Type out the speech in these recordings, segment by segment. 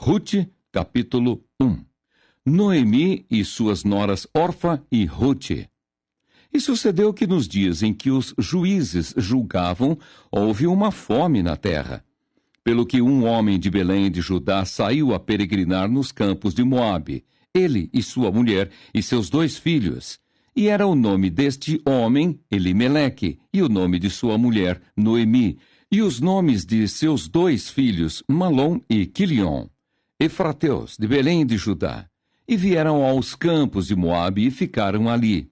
Rute, capítulo 1. Noemi e suas noras Orfa e Rute. E sucedeu que nos dias em que os juízes julgavam, houve uma fome na terra. Pelo que um homem de Belém de Judá saiu a peregrinar nos campos de Moabe, ele e sua mulher e seus 2 filhos. E era o nome deste homem Elimeleque, e o nome de sua mulher Noemi, e os nomes de seus 2 filhos Malom e Quilion, efrateus de Belém de Judá. E vieram aos campos de Moabe e ficaram ali.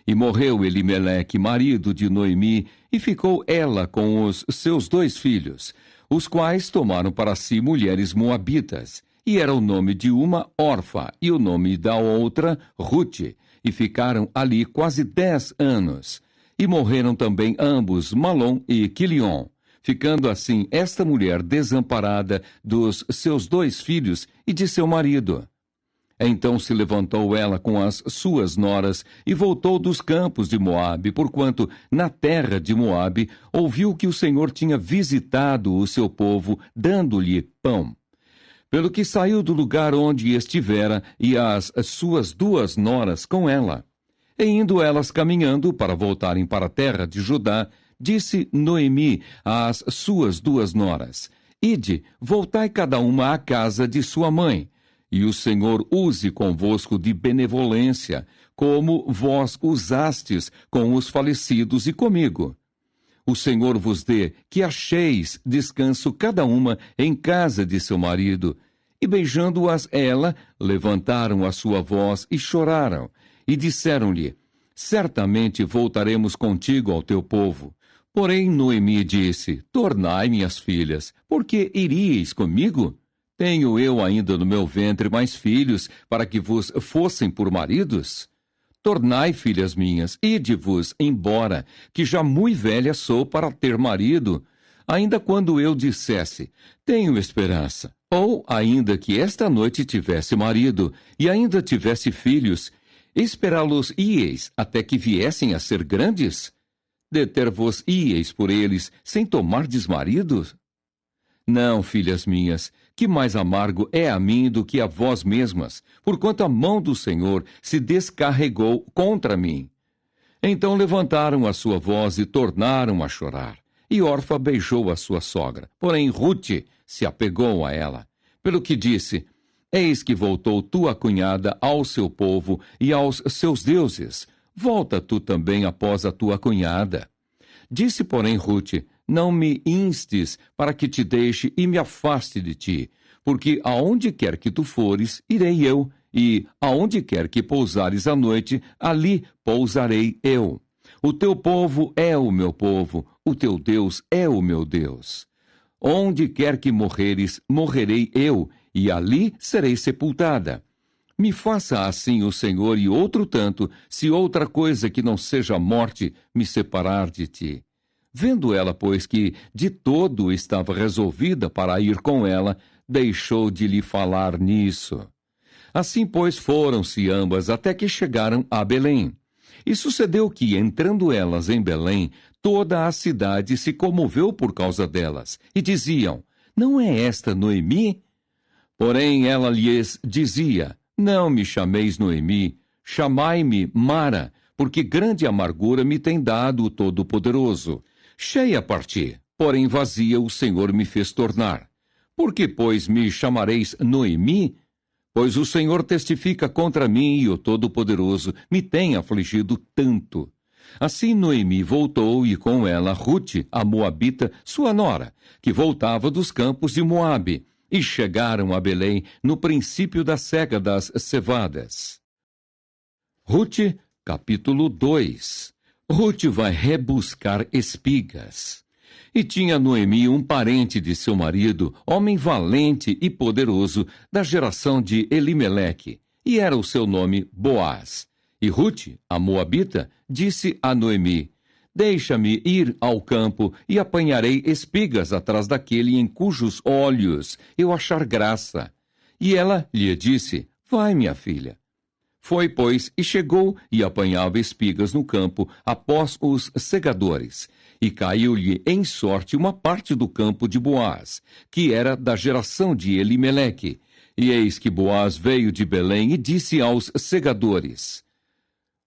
E morreu Elimeleque, marido de Noemi, e ficou ela com os seus 2 filhos, os quais tomaram para si mulheres moabitas. E era o nome de uma Orfa, e o nome da outra Rute, e ficaram ali quase 10 anos. E morreram também ambos, Malom e Quilion, ficando assim esta mulher desamparada dos seus 2 filhos e de seu marido. Então se levantou ela com as suas noras e voltou dos campos de Moabe, porquanto na terra de Moabe ouviu que o Senhor tinha visitado o seu povo, dando-lhe pão. Pelo que saiu do lugar onde estivera e as suas 2 noras com ela. E indo elas caminhando para voltarem para a terra de Judá, disse Noemi às suas 2 noras: Ide, voltai cada uma à casa de sua mãe, e o Senhor use convosco de benevolência, como vós usastes com os falecidos e comigo. O Senhor vos dê que acheis descanso cada uma em casa de seu marido. E beijando-as ela, levantaram a sua voz e choraram, e disseram-lhe: Certamente voltaremos contigo ao teu povo. Porém Noemi disse: Tornai, minhas filhas, porque iríeis comigo? Tenho eu ainda no meu ventre mais filhos, para que vos fossem por maridos? Tornai, filhas minhas, ide-vos embora, que já muito velha sou para ter marido. Ainda quando eu dissesse, tenho esperança, ou ainda que esta noite tivesse marido, e ainda tivesse filhos, esperá-los-íeis até que viessem a ser grandes? Deter-vos-íeis por eles, sem tomardes marido? Não, filhas minhas, que mais amargo é a mim do que a vós mesmas, porquanto a mão do Senhor se descarregou contra mim. Então levantaram a sua voz e tornaram a chorar. E Orfa beijou a sua sogra, porém Rute se apegou a ela. Pelo que disse: Eis que voltou tua cunhada ao seu povo e aos seus deuses. Volta tu também após a tua cunhada. Disse, porém, Rute: Não me instes para que te deixe e me afaste de ti, porque aonde quer que tu fores, irei eu, e aonde quer que pousares à noite, ali pousarei eu. O teu povo é o meu povo, o teu Deus é o meu Deus. Onde quer que morreres, morrerei eu, e ali serei sepultada. Me faça assim o Senhor e outro tanto, se outra coisa que não seja a morte me separar de ti. Vendo ela, pois, que de todo estava resolvida para ir com ela, deixou de lhe falar nisso. Assim, pois, foram-se ambas até que chegaram a Belém. E sucedeu que, entrando elas em Belém, toda a cidade se comoveu por causa delas, e diziam: Não é esta Noemi? Porém ela lhes dizia: Não me chameis Noemi, chamai-me Mara, porque grande amargura me tem dado o Todo-Poderoso. Cheia parti, porém vazia o Senhor me fez tornar. Por que, pois, me chamareis Noemi? Pois o Senhor testifica contra mim e o Todo-Poderoso me tem afligido tanto. Assim Noemi voltou e com ela Rute, a moabita, sua nora, que voltava dos campos de Moabe, e chegaram a Belém no princípio da cega das cevadas. Rute, capítulo 2. Rute vai rebuscar espigas. E tinha Noemi um parente de seu marido, homem valente e poderoso, da geração de Elimeleque, e era o seu nome Boaz. E Rute, a moabita, disse a Noemi: Deixa-me ir ao campo e apanharei espigas atrás daquele em cujos olhos eu achar graça. E ela lhe disse: Vai, minha filha. Foi, pois, e chegou e apanhava espigas no campo após os segadores. E caiu-lhe em sorte uma parte do campo de Boaz, que era da geração de Elimeleque, E eis que Boaz veio de Belém e disse aos segadores: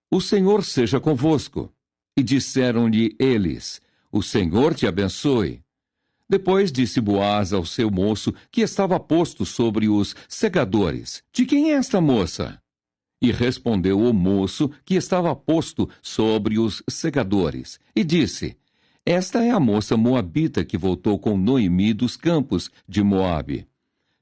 O Senhor seja convosco. E disseram-lhe eles: O Senhor te abençoe. Depois disse Boaz ao seu moço, que estava posto sobre os segadores: De quem é esta moça? E respondeu o moço, que estava posto sobre os segadores, e disse: Esta é a moça moabita que voltou com Noemi dos campos de Moabe.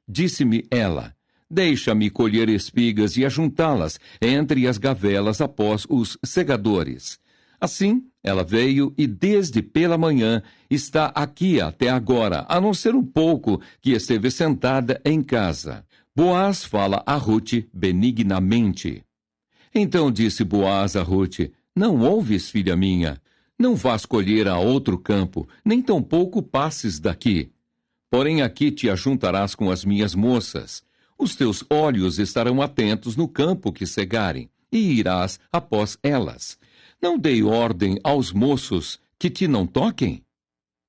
Disse-me ela: Deixa-me colher espigas e ajuntá-las entre as gavelas após os segadores. Assim, ela veio e desde pela manhã está aqui até agora, a não ser um pouco que esteve sentada em casa. Boaz fala a Rute benignamente. Então disse Boaz a Rute: Não ouves, filha minha? Não vás colher a outro campo, nem tampouco passes daqui. Porém aqui te ajuntarás com as minhas moças. Os teus olhos estarão atentos no campo que cegarem, e irás após elas. Não dei ordem aos moços que te não toquem?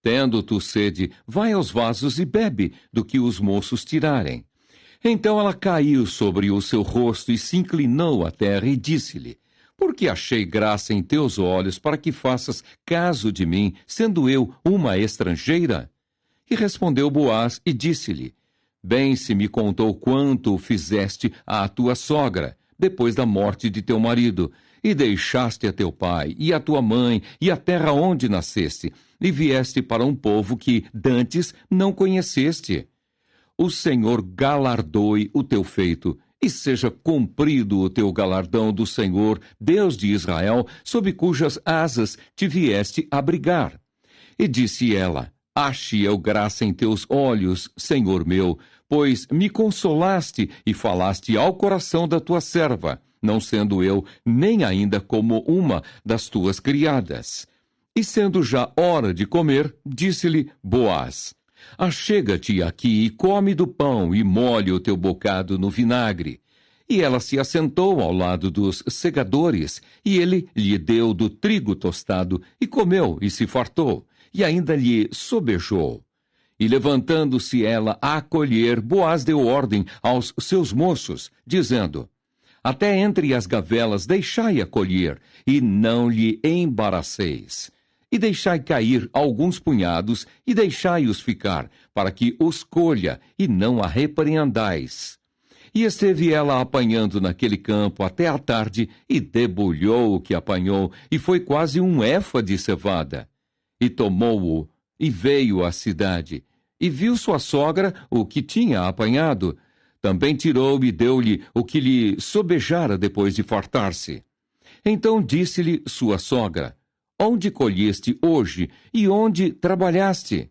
Tendo tu sede, vai aos vasos e bebe do que os moços tirarem. Então ela caiu sobre o seu rosto e se inclinou à terra e disse-lhe: Porque achei graça em teus olhos para que faças caso de mim, sendo eu uma estrangeira? E respondeu Boaz e disse-lhe: Bem se me contou quanto fizeste à tua sogra, depois da morte de teu marido, e deixaste a teu pai, e a tua mãe, e a terra onde nasceste, e vieste para um povo que dantes não conheceste. O Senhor galardoe o teu feito, e seja cumprido o teu galardão do Senhor, Deus de Israel, sob cujas asas te vieste abrigar. E disse ela: Ache eu graça em teus olhos, Senhor meu, pois me consolaste e falaste ao coração da tua serva, não sendo eu nem ainda como uma das tuas criadas. E sendo já hora de comer, disse-lhe Boaz: Achega-te aqui e come do pão e molhe o teu bocado no vinagre. E ela se assentou ao lado dos segadores, e ele lhe deu do trigo tostado, e comeu e se fartou, e ainda lhe sobejou. E levantando-se ela a colher, Boaz deu ordem aos seus moços, dizendo: Até entre as gavelas deixai-a colher, e não lhe embaraceis. E deixai cair alguns punhados, e deixai-os ficar, para que os colha, e não a repreendais. E esteve ela apanhando naquele campo até à tarde, e debulhou o que apanhou, e foi quase um éfa de cevada. E tomou-o, e veio à cidade, e viu sua sogra o que tinha apanhado. Também tirou e deu-lhe o que lhe sobejara depois de fartar-se. Então disse-lhe sua sogra: Onde colheste hoje, e onde trabalhaste?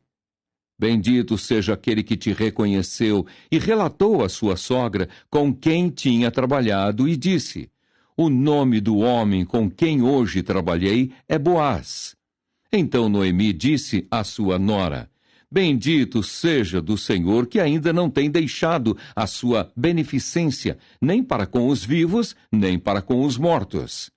Bendito seja aquele que te reconheceu, e relatou à sua sogra com quem tinha trabalhado, e disse: O nome do homem com quem hoje trabalhei é Boaz. Então Noemi disse à sua nora: Bendito seja do Senhor, que ainda não tem deixado a sua beneficência, nem para com os vivos, nem para com os mortos.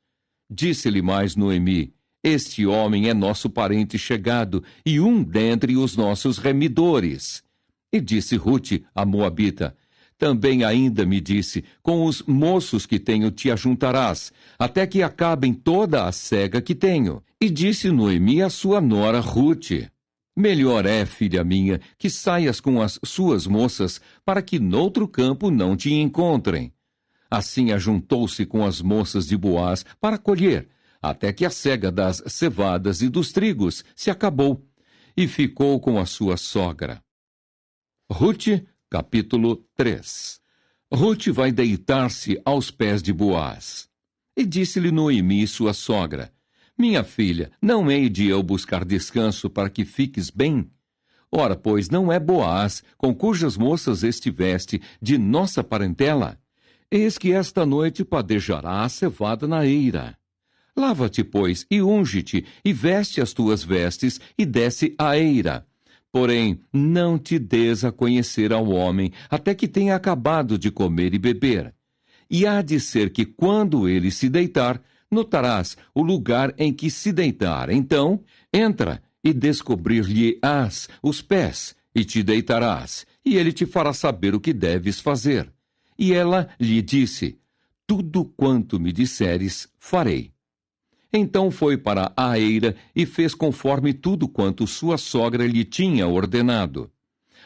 Disse-lhe mais Noemi: Este homem é nosso parente chegado, e um dentre os nossos remidores. E disse Rute, a moabita: Também ainda me disse: Com os moços que tenho te ajuntarás, até que acabem toda a cega que tenho. E disse Noemi à sua nora Rute: Melhor é, filha minha, que saias com as suas moças, para que noutro campo não te encontrem. Assim ajuntou-se com as moças de Boaz para colher, até que a cega das cevadas e dos trigos se acabou, e ficou com a sua sogra. Rute, capítulo 3. Rute vai deitar-se aos pés de Boaz. E disse-lhe Noemi, sua sogra: Minha filha, não hei de eu buscar descanso para que fiques bem? Ora, pois, não é Boaz, com cujas moças estiveste, de nossa parentela? Eis que esta noite padejará a cevada na eira. Lava-te, pois, e unge-te, e veste as tuas vestes, e desce à eira. Porém, não te des a conhecer ao homem, até que tenha acabado de comer e beber. E há de ser que, quando ele se deitar, notarás o lugar em que se deitar. Então, entra e descobrir-lhe-ás os pés, e te deitarás, e ele te fará saber o que deves fazer. E ela lhe disse: tudo quanto me disseres, farei. Então foi para a eira e fez conforme tudo quanto sua sogra lhe tinha ordenado.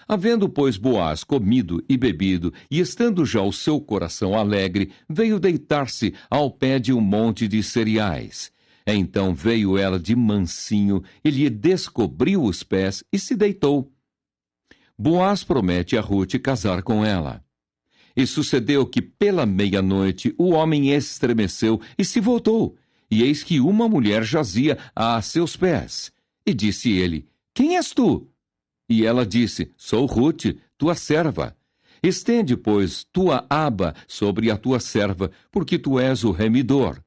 Havendo, pois, Boaz comido e bebido, e estando já o seu coração alegre, veio deitar-se ao pé de um monte de cereais. Então veio ela de mansinho, e lhe descobriu os pés, e se deitou. Boaz promete a Rute casar com ela. E sucedeu que, pela meia-noite, o homem estremeceu e se voltou, e eis que uma mulher jazia a seus pés. E disse ele: quem és tu? E ela disse: sou Rute, tua serva. Estende, pois, tua aba sobre a tua serva, porque tu és o remidor.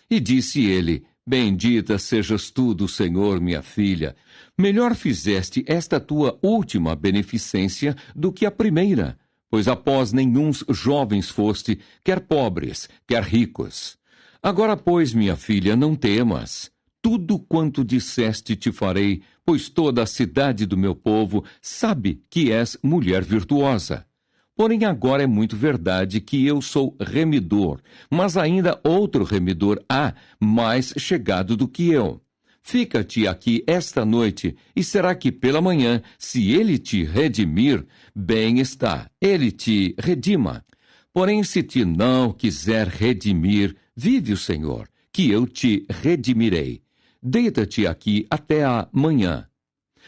E disse ele: bendita sejas tu do Senhor, minha filha. Melhor fizeste esta tua última beneficência do que a primeira, pois após nenhuns jovens foste, quer pobres, quer ricos. Agora, pois, minha filha, não temas. Tudo quanto disseste te farei, pois toda a cidade do meu povo sabe que és mulher virtuosa. Porém agora é muito verdade que eu sou remidor, mas ainda outro remidor há, mais chegado do que eu. Fica-te aqui esta noite, e será que pela manhã, se ele te redimir, bem está, ele te redima. Porém, se te não quiser redimir, vive o Senhor, que eu te redimirei. Deita-te aqui até a manhã.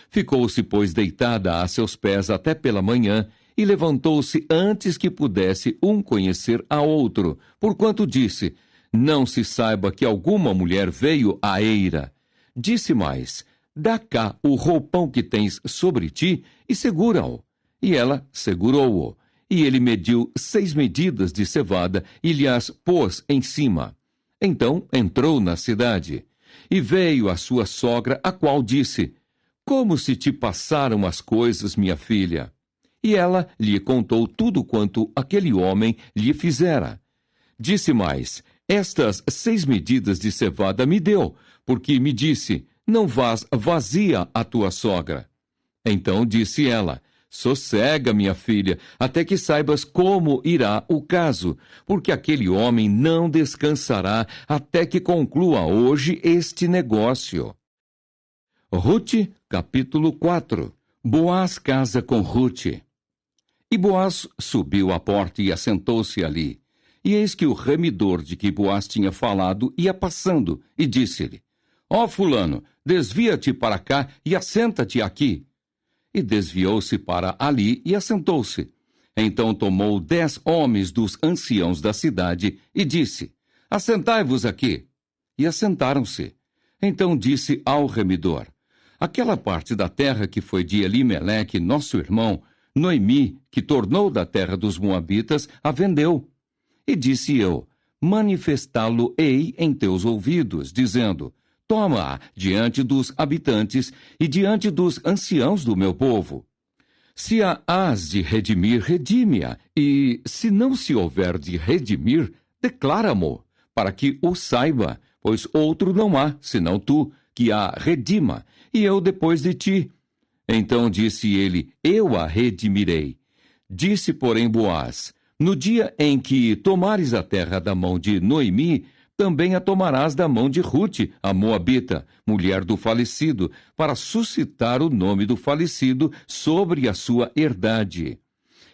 Ficou-se, pois, deitada a seus pés até pela manhã, e levantou-se antes que pudesse um conhecer a outro, porquanto disse: não se saiba que alguma mulher veio à eira. Disse mais: dá cá o roupão que tens sobre ti, e segura-o. E ela segurou-o. E ele mediu 6 medidas de cevada, e lhe-as pôs em cima. Então entrou na cidade. E veio a sua sogra, a qual disse: como se te passaram as coisas, minha filha? E ela lhe contou tudo quanto aquele homem lhe fizera. Disse mais: estas 6 medidas de cevada me deu, porque me disse: não vás vazia a tua sogra. Então disse ela: sossega, minha filha, até que saibas como irá o caso, porque aquele homem não descansará até que conclua hoje este negócio. Rute, capítulo 4. Boaz casa com Rute. E Boaz subiu à porta e assentou-se ali. E eis que o remidor de que Boaz tinha falado ia passando, e disse-lhe: ó fulano, desvia-te para cá e assenta-te aqui. E desviou-se para ali e assentou-se. Então tomou 10 homens dos anciãos da cidade e disse: assentai-vos aqui. E assentaram-se. Então disse ao remidor: aquela parte da terra que foi de Elimeleque, nosso irmão, Noemi, que tornou da terra dos Moabitas, a vendeu. E disse eu: manifestá-lo-ei em teus ouvidos, dizendo: toma-a diante dos habitantes e diante dos anciãos do meu povo. Se a hás de redimir, redime-a, e se não se houver de redimir, declara-mo, para que o saiba, pois outro não há, senão tu, que a redima, e eu depois de ti. Então disse ele: eu a redimirei. Disse, porém, Boaz: no dia em que tomares a terra da mão de Noemi, também a tomarás da mão de Rute, a Moabita, mulher do falecido, para suscitar o nome do falecido sobre a sua herdade.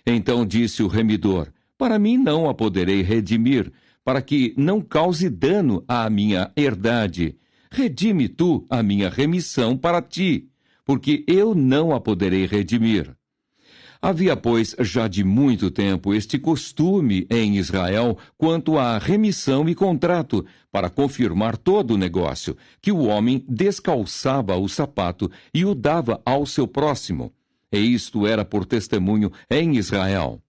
Então disse o remidor: para mim não a poderei redimir, para que não cause dano à minha herdade. Redime tu a minha remissão para ti, porque eu não a poderei redimir. Havia, pois, já de muito tempo este costume em Israel quanto à remissão e contrato, para confirmar todo o negócio, que o homem descalçava o sapato e o dava ao seu próximo. E isto era por testemunho em Israel.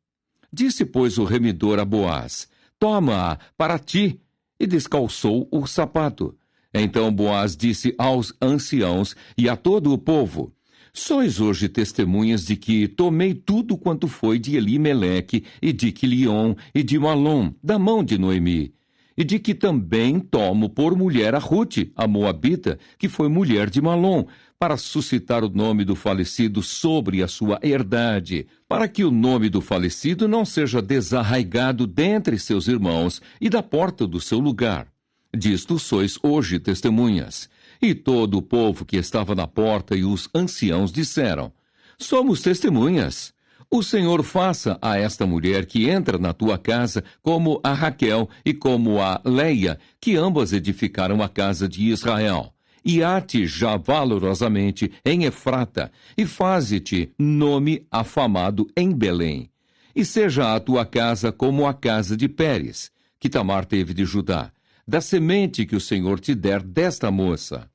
Disse, pois, o remidor a Boaz: toma-a para ti, e descalçou o sapato. Então Boaz disse aos anciãos e a todo o povo: sois hoje testemunhas de que tomei tudo quanto foi de Elimeleque, e de Quilion, e de Malom, da mão de Noemi, e de que também tomo por mulher a Rute, a Moabita, que foi mulher de Malom, para suscitar o nome do falecido sobre a sua herdade, para que o nome do falecido não seja desarraigado dentre seus irmãos e da porta do seu lugar. Disto sois hoje testemunhas. E todo o povo que estava na porta e os anciãos disseram: Somos testemunhas. O Senhor faça a esta mulher que entra na tua casa como a Raquel e como a Leia, que ambas edificaram a casa de Israel. E há-te já valorosamente em Efrata, e faze-te nome afamado em Belém. E seja a tua casa como a casa de Pérez, que Tamar teve de Judá, da semente que o Senhor te der desta moça.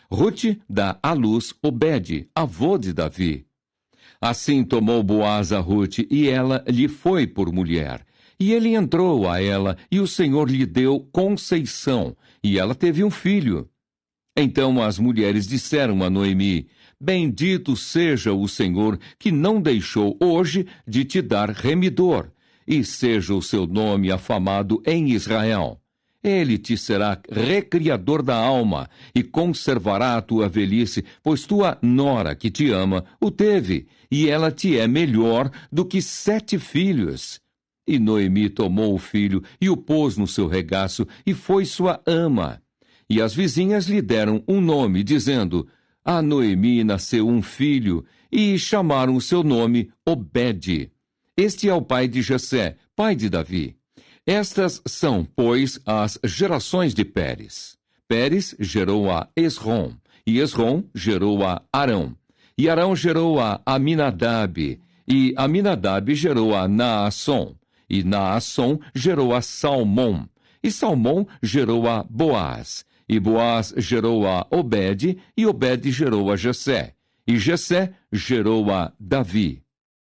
Rute dá à luz Obede, avô de Davi. Assim tomou Boaz a Rute, e ela lhe foi por mulher. E ele entrou a ela, e o Senhor lhe deu conceição, e ela teve um filho. Então as mulheres disseram a Noemi: Bendito seja o Senhor, que não deixou hoje de te dar remidor, e seja o seu nome afamado em Israel. Ele te será recriador da alma, e conservará a tua velhice, pois tua nora, que te ama, o teve, e ela te é melhor do que 7 filhos. E Noemi tomou o filho, e o pôs no seu regaço, e foi sua ama. E as vizinhas lhe deram um nome, dizendo: A Noemi nasceu um filho, e chamaram o seu nome Obede. Este é o pai de Jessé, pai de Davi. Estas são, pois, as gerações de Pérez. Pérez gerou a Esrom, e Esrom gerou a Arão. E Arão gerou a Aminadab, e Aminadab gerou a Naasson. E Naasson gerou a Salmom, e Salmom gerou a Boaz. E Boaz gerou a Obede, e Obede gerou a Jessé. E Jessé gerou a Davi.